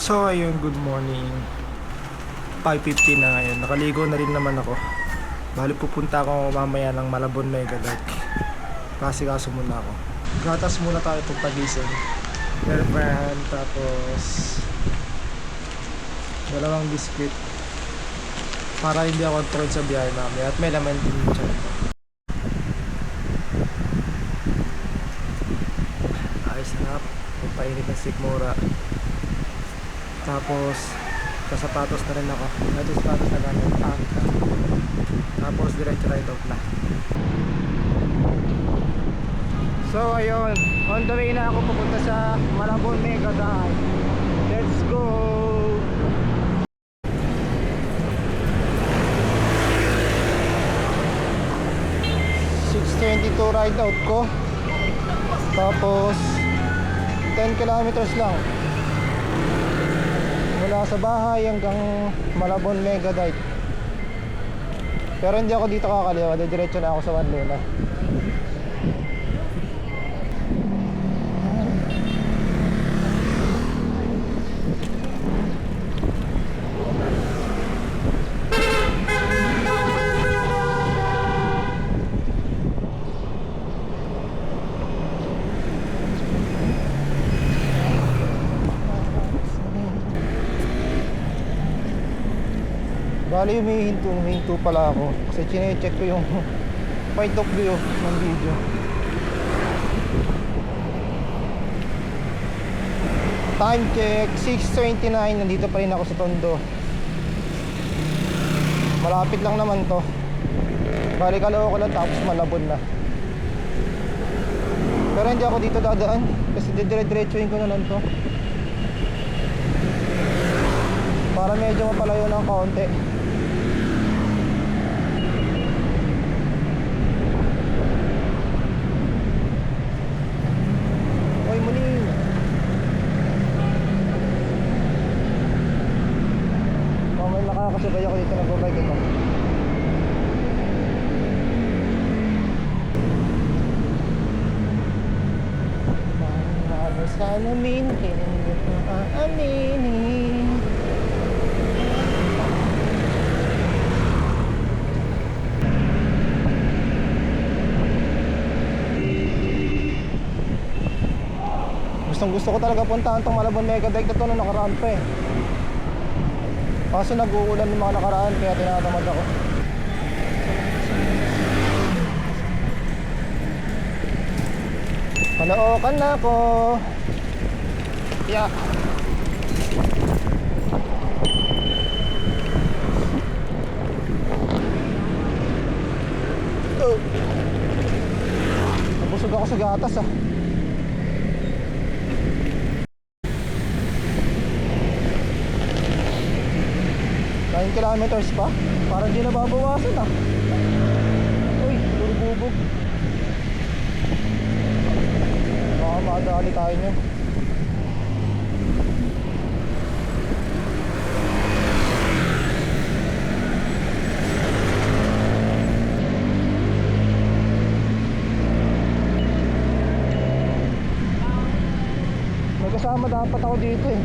So ayun, good morning. 5:50 na ngayon. Nakaligo na rin naman ako. Bali pupunta ako mamaya ng Malabon Mega Lake. Kasi muna ako. Gatas muna tayo itong pagising. Airpan, tapos dalawang biscuit para hindi ako control sa biyahe mamaya. At may laman din dyan. Ayos na. Papainit ng sikmura. Tapos kasapatos na rin ako. Ito sapatos na gamit. Tapos diretso ride off na. So ayun, on the way na ako pupunta sa Malabon Mega Lake. Let's go! Ride out ko. Tapos 10 kilometers lang mula sa bahay hanggang Malabon Mega Lake. Pero hindi ako dito kakaliwa, diretso na ako sa One Luna. Bali humihinto pala ako kasi chine-check ko yung point of view ng video. Time check 6:29. Nandito pa rin ako sa Tondo. Malapit lang naman to. Bali Caloocan lang tapos Malabon na. Pero hindi ako dito dadaan kasi dire-diretsuhin ko na lang to para medyo mapalayo ng kaunti. Nakakasabay ako dito, nag-bike ito. Mahal sa namin, kailan mo ito aaminin. Gusto ko talaga puntahan itong Malabon Mega Lake na ito nung nakaraan pa eh. Kaso nag-uulan yung mga nakaraan kaya tinatamad ako. Caloocan na ako. Yeah. Oh. Nabusog ako sa gatas ah. 9 kilometers pa? Parang di nababawasan ah. Uy, puro bubog. Baka makadali tayo nyo. May kasama dapat ako dito eh.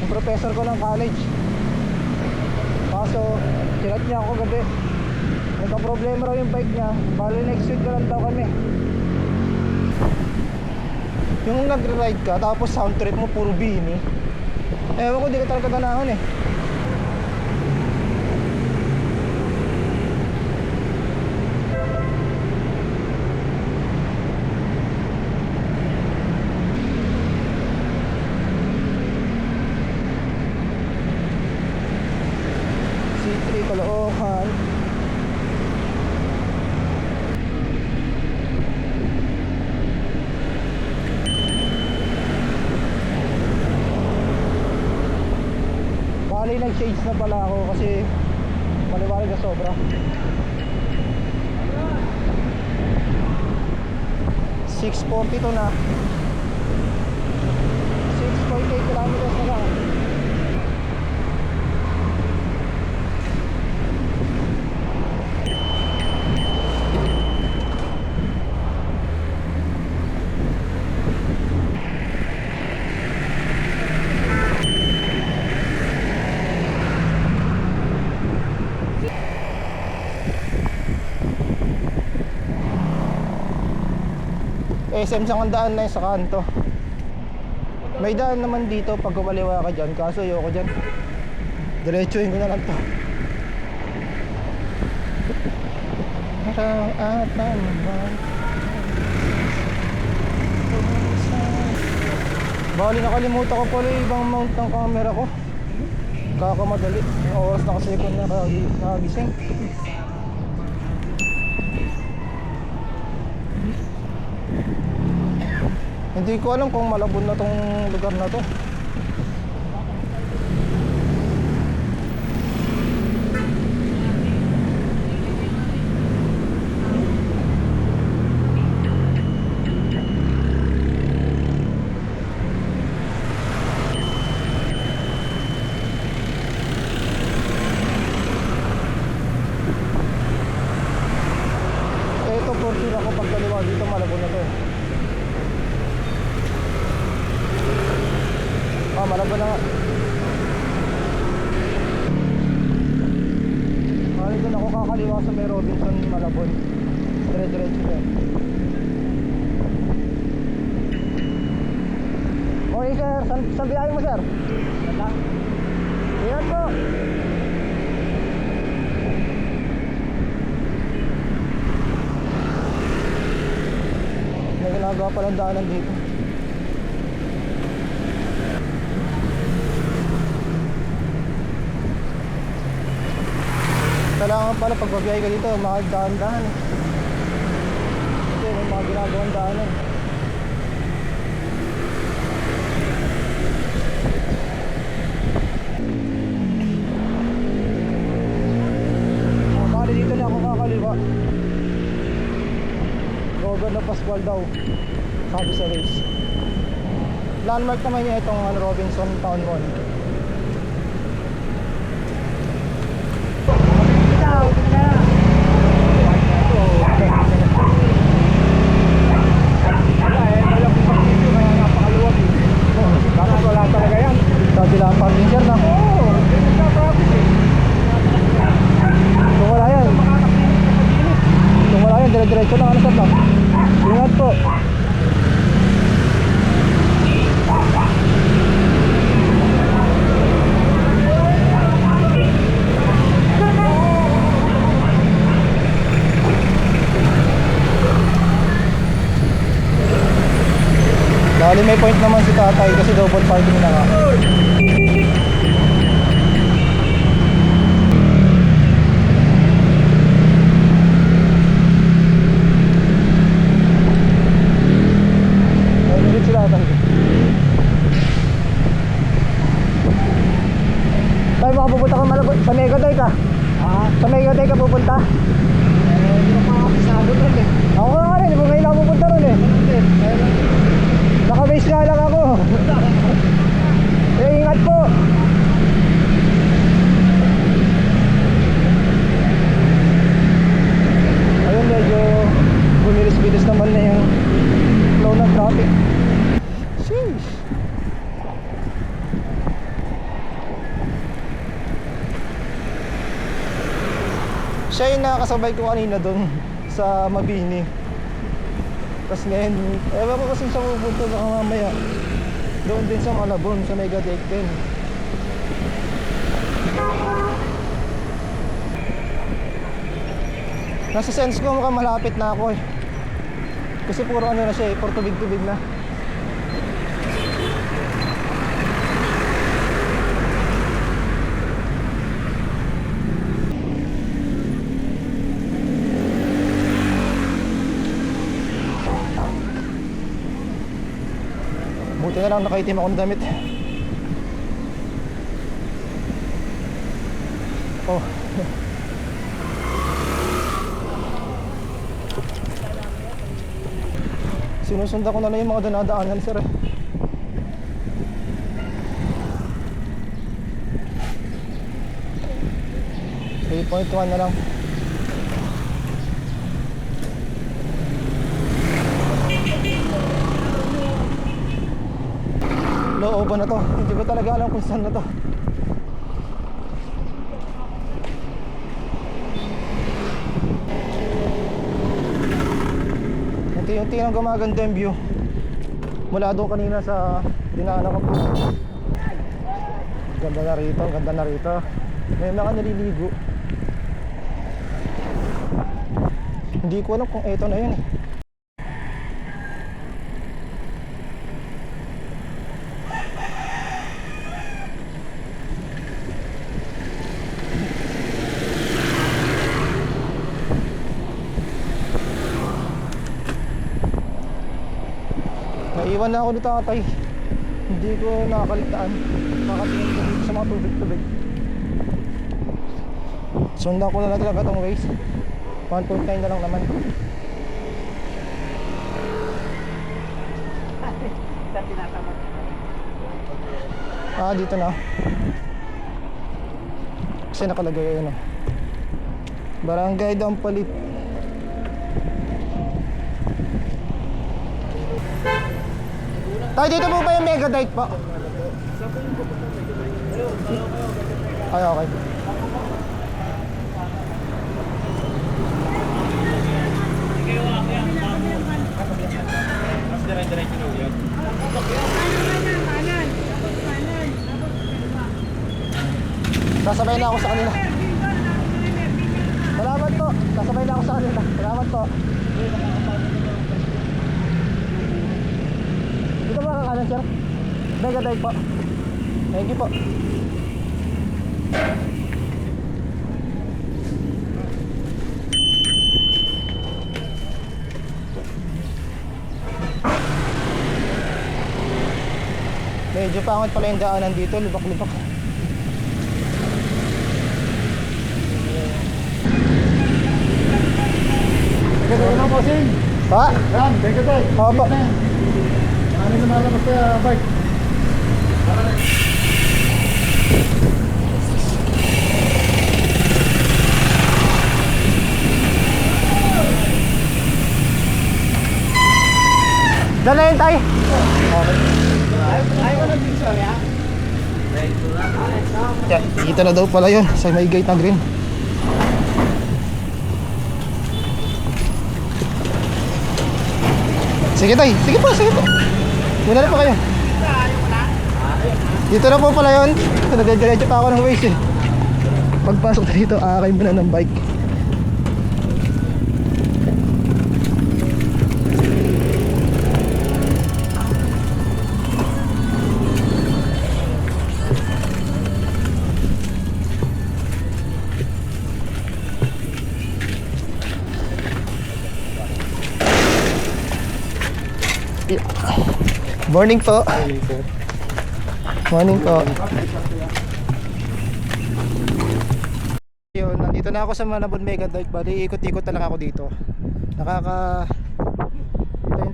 Yung professor ko ng college. Kaso, sinat niya ako gabi. Nagka-problema raw yung bike niya. Bali next week na lang daw kami. Yung nagre-ride ka, tapos sound trip mo puro bini. Ewan ko, di ka talaga ganahan eh. Caloocan. Bali nag-change na pala ako kasi maliwanag na sobra. 6:42 na. 6.8 kilometers na lang. SM sa daan na yun sa kanto. May daan naman dito pag kumaliwa ka dyan, kaso ayoko dyan. Diretsuhin ko na lang to. Bali nakalimutan ko pala yung ibang mount ng camera ko. Kakamadali. Yung oras na kasi ko nakagising. Hindi ko alam kung Malabon na tong lugar na to. Ito for sure ako pag kaliwa dito Malabon na to eh. Malabon na nga. Doon ako kakaliwa sa may Robinson Malabon. Dire-diretso yan. Okay sir, saan biyahe mo sir? Ingat po. May ginagawa palang daanan dito. Kailangan pala pag babiyahe ka dito, mga daan-daan. Kasi may mga ginagawang daanan. Bali dito na ako kakaliwa. Governor Pascual daw, sabi sa race. Landmark naman niya itong Robinson Town Mall. Diretso lang ano sa top. Ingat po. Dahil may point naman si tatay kasi double parking na nga. Tayo baka pupunta ka Malabon sa Megaday ka? Sa Megaday ka pupunta? Hindi ko makakasabot rin eh. Ako nga rin, hindi ko ngayon ako pupunta rin eh. Naka-base nga lang ako. Ingat po. Ayun, medyo bumilis-bilis naman na yung flow ng traffic. Sheesh. Siya yung nakakasabay ko kanina doon sa Mabini. Tapos ngayon, ewan ko kasi siya pupunta na mamaya. Doon din sa Malabon, sa Megadec din. Nasa sense ko mukhang malapit na ako eh. Kasi puro ano na siya eh, puro tubig-tubig na. Buti na lang nakaitim akong damit. Oh. Sinusundan ko na lang yung mga dinadaanan sir eh. .1 na lang. Looban na to. Hindi ko talaga alam kung saan na to. Tingnan gumaganda yung view. Mula doon kanina sa dinaanan ko po. Ganda na rito, ganda na rito. May mga naliligo. Hindi ko alam kung eto na yun eh. Naiwan na ako ni tatay. Hindi ko nakakaligtaan. Nakatingin ko dito sa mga tubig-tubig. Sundan ko na lang talaga itong race. 1.9 na lang naman. Dito na. Kasi nakalagay yun. Barangay Dampalit. Tayo dito po ba yung Mega Dike po? Ay, okay. Sasabay na ako sa kanila. Salamat po. Sasabay na ako sa kanila. Salamat po. Dito ba kakanan, sir? Mega Dike po. Thank you po. Medyo pangit pala yung daanan dito, lubak-lubak. Mega Dike na po, Sing. Pa? Yan, Mega Dike. Opo. Ano na malabas sa bike? Dala yun tayo. Yeah, dito na daw pala yun sa may gate na green. Sige tay, sige po. Muna na po kayo. Dito na po pala yun. Nadediretso pa ako ng ways eh. Pagpasok na dito, aakay muna ng bike. Morning po. Morning po. Yun, nandito na ako sa Malabon Mega Dike. Bali, ikot-ikot na lang ako dito. Nakaka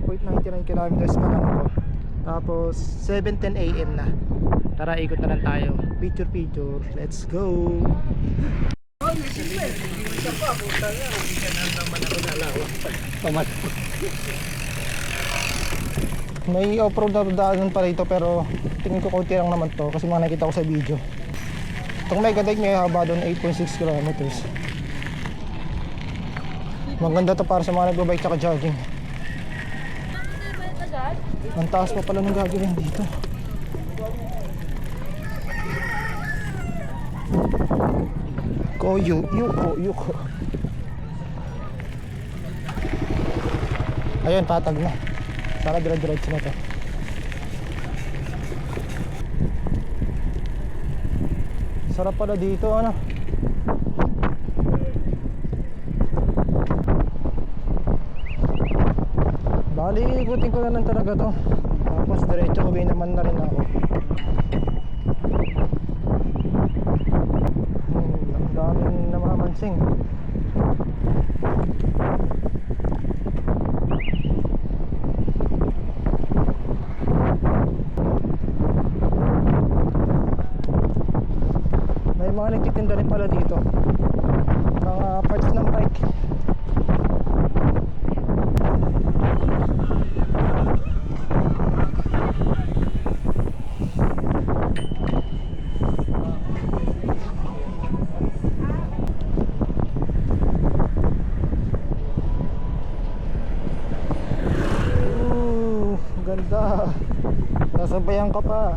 10.99 kilometers na lang ako. Tapos 7:10 AM na. Tara, ikot na lang tayo. Picture. Let's go. May off-road na daanan pa rito pero tingin ko konti lang naman to kasi mga nakita ko sa video. Itong Mega Dike may haba doon 8.6 kilometers. Maganda to para sa mga nag-bike tsaka jogging. Ang taas pa pala ng gagawin dito. Yuko. Ayun, tatag na. Sana dire-diretso na to. Sarap pala dito, ano? Bali, ikutin ko na lang talaga to. Tapos diretso uwi naman na rin ako. Ang daming namamansing. Mga nagtitinda rin pala dito mga parts ng bike. Sinabayan ka pa.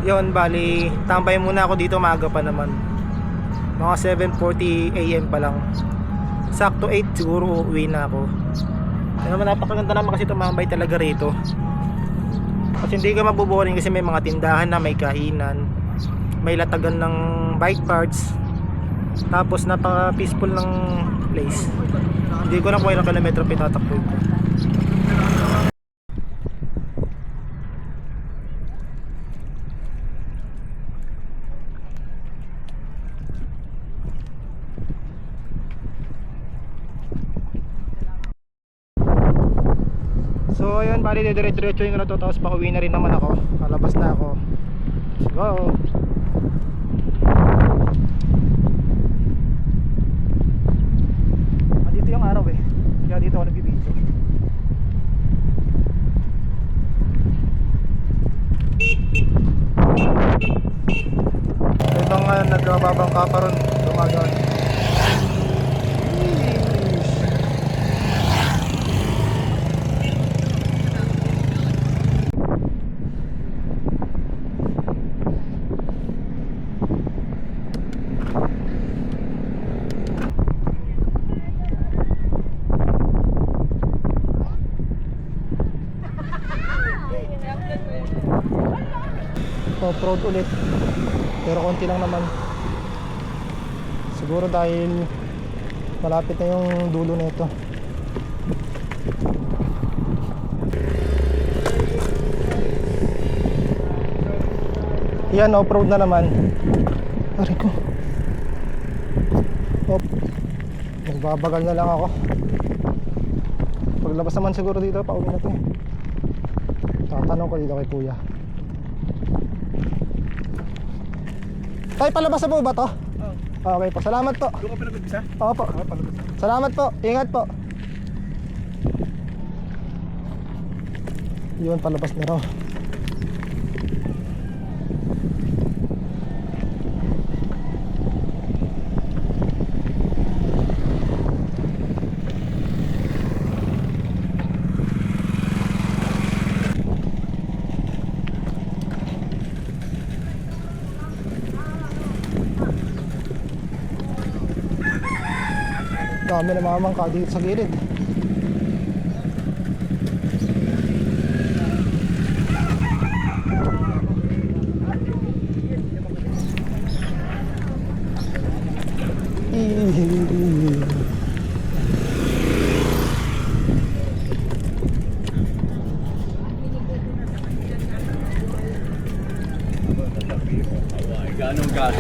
Yon, bali, tambay muna ako dito, maaga pa naman. Mga 7:40 AM pa lang. Sakto 8 siguro uuwi na ako. Kaya naman napakaganda naman kasi tumambay talaga rito. Kasi hindi ka mabuboring kasi may mga tindahan na, may kainan, may latagan ng bike parts. Tapos napaka peaceful ng place. Hindi ko na kung ilang kilometro pitatakbo ko. So ayun, bali dire-diretso yung ano to, tapos pauwi na rin naman ako. Palabas na ako. Let's go. Dito yung araw eh. Kaya dito ako nagbibideo. May mga nagbabang ka pa ron. Dumagaan. Off-road ulit, pero konti lang naman. Siguro dahil malapit na yung dulo nito. Yan, off-road na naman. Aray ko. Magbabagal na lang ako. Paglabas naman siguro dito, pauwi na to. Tatanong ko dito kay kuya. Tay, palabas na po ba to? Oo. Okay po, salamat po. Doon ka pa nag-umpisa? Oo po. Salamat po, ingat po. Yun, palabas na raw. Dami na mamangka dito sa gilid. Ganong gas?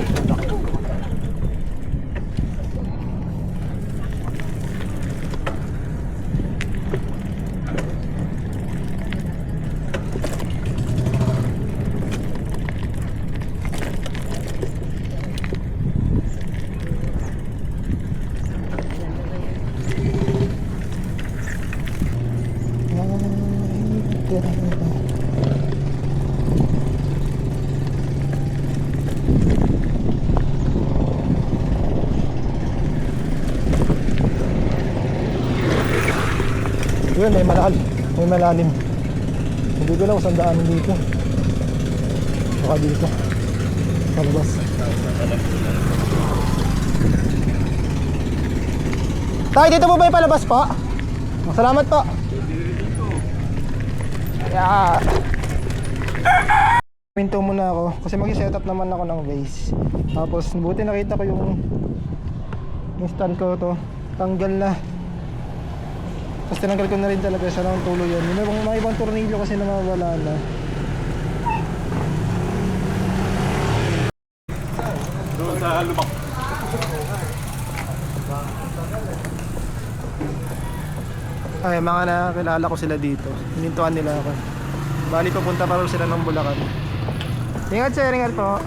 Yun, may malalim. Hindi ko lang kung saan daanin dito. Baka dito. Palabas. Tay, dito po ba yung palabas po? Salamat po. Yeah. Pinto muna ako kasi mag-setup naman ako ng vase. Tapos buti nakita ko yung stand ko to. Tanggal na. Tapos tinanggal ko na rin talaga siya ng tulo yun. Yung mga ibang tornilyo kasi nawawala na. Doon sa lubak. Ay, mga nakakilala ko sila dito. Hinintuan nila ako. Bali, pupunta pa rin sila ng Bulacan. Ingat sir, ingat po.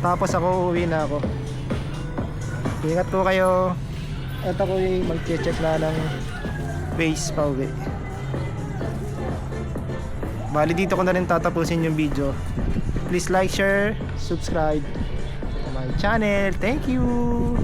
Tapos ako uuwi na ako. Ingat po kayo. At ako ay mag-check na ng Waze pa uwi. Bali dito ko na rin tatapusin yung video. Please like, share, subscribe to my channel. Thank you!